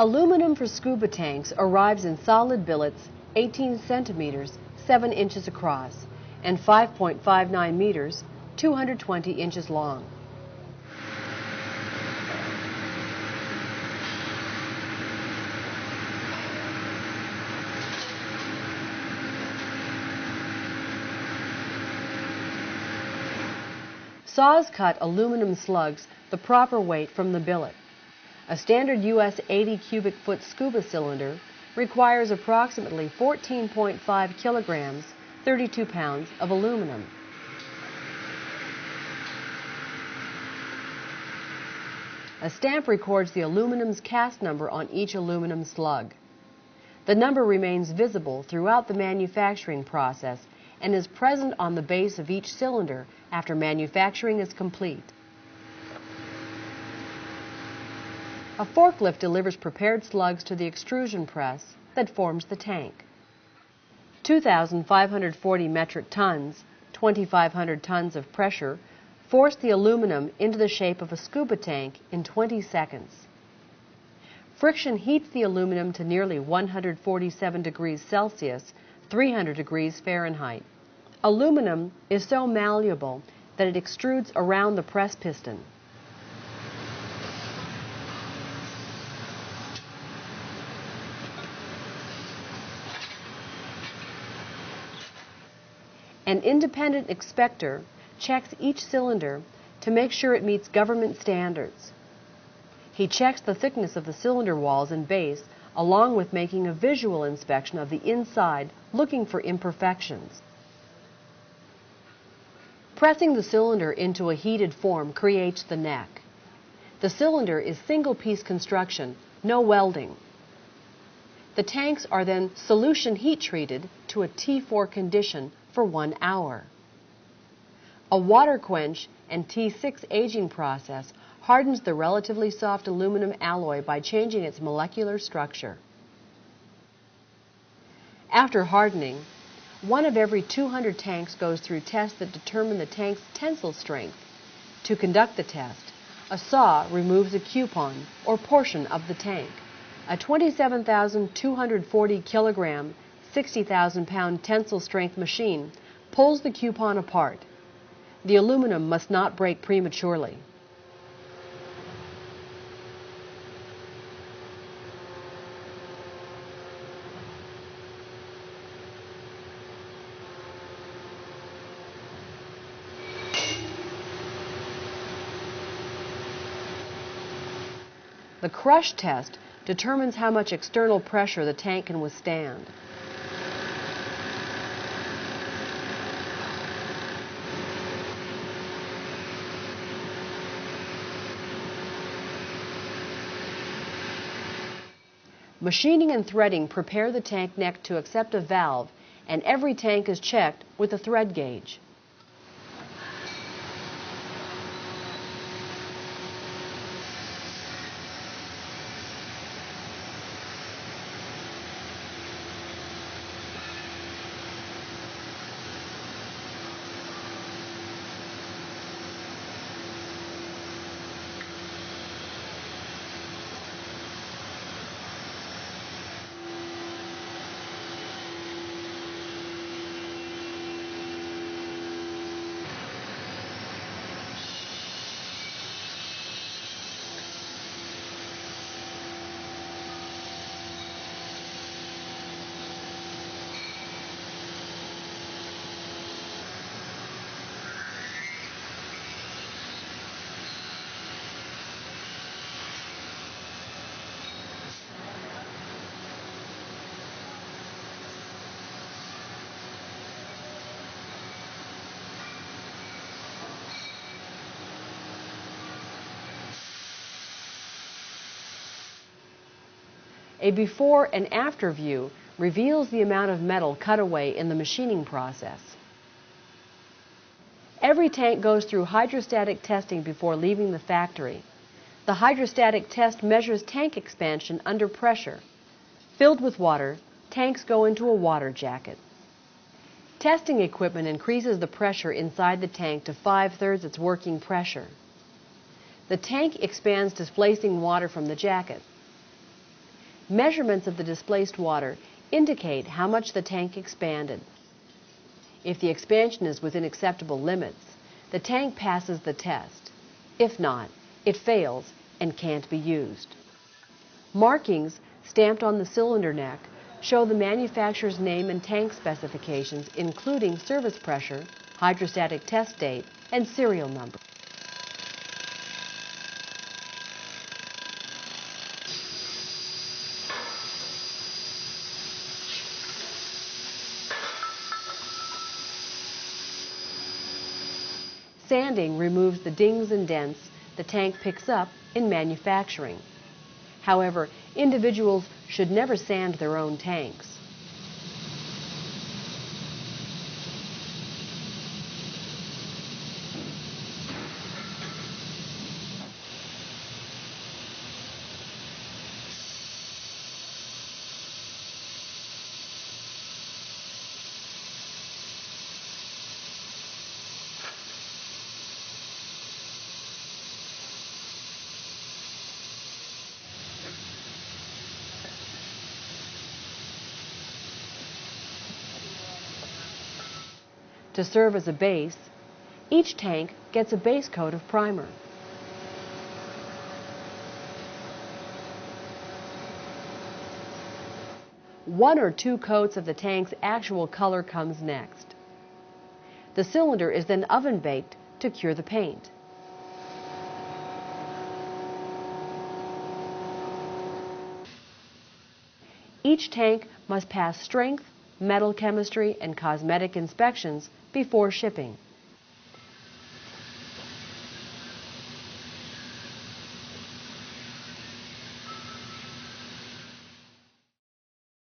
Aluminum for scuba tanks arrives in solid billets 18 centimeters, 7 inches across, and 5.59 meters, 220 inches long. Saws cut aluminum slugs the proper weight from the billet. A standard U.S. 80 cubic foot scuba cylinder requires approximately 14.5 kilograms, 32 pounds of aluminum. A stamp records the aluminum's cast number on each aluminum slug. The number remains visible throughout the manufacturing process and is present on the base of each cylinder after manufacturing is complete. A forklift delivers prepared slugs to the extrusion press that forms the tank. 2,540 metric tons, 2,500 tons of pressure, force the aluminum into the shape of a scuba tank in 20 seconds. Friction heats the aluminum to nearly 147 degrees Celsius, 300 degrees Fahrenheit. Aluminum is so malleable that it extrudes around the press piston. An independent inspector checks each cylinder to make sure it meets government standards. He checks the thickness of the cylinder walls and base, along with making a visual inspection of the inside, looking for imperfections. Pressing the cylinder into a heated form creates the neck. The cylinder is single-piece construction, no welding. The tanks are then solution heat treated to a T4 condition for 1 hour. A water quench and T6 aging process hardens the relatively soft aluminum alloy by changing its molecular structure. After hardening, 1 of every 200 tanks goes through tests that determine the tank's tensile strength. To conduct the test, a saw removes a coupon or portion of the tank. A 27,240 kilogram, 60,000 pound tensile strength machine pulls the coupon apart. The aluminum must not break prematurely. The crush test determines how much external pressure the tank can withstand. Machining and threading prepare the tank neck to accept a valve, and every tank is checked with a thread gauge. A before and after view reveals the amount of metal cut away in the machining process. Every tank goes through hydrostatic testing before leaving the factory. The hydrostatic test measures tank expansion under pressure. Filled with water, tanks go into a water jacket. Testing equipment increases the pressure inside the tank to 5/3 its working pressure. The tank expands, displacing water from the jacket. Measurements of the displaced water indicate how much the tank expanded. If the expansion is within acceptable limits, the tank passes the test. If not, it fails and can't be used. Markings stamped on the cylinder neck show the manufacturer's name and tank specifications, including service pressure, hydrostatic test date, and serial number. Sanding removes the dings and dents the tank picks up in manufacturing. However, individuals should never sand their own tanks. To serve as a base, each tank gets a base coat of primer. One or two coats of the tank's actual color comes next. The cylinder is then oven baked to cure the paint. Each tank must pass strength, metal chemistry, and cosmetic inspections before shipping.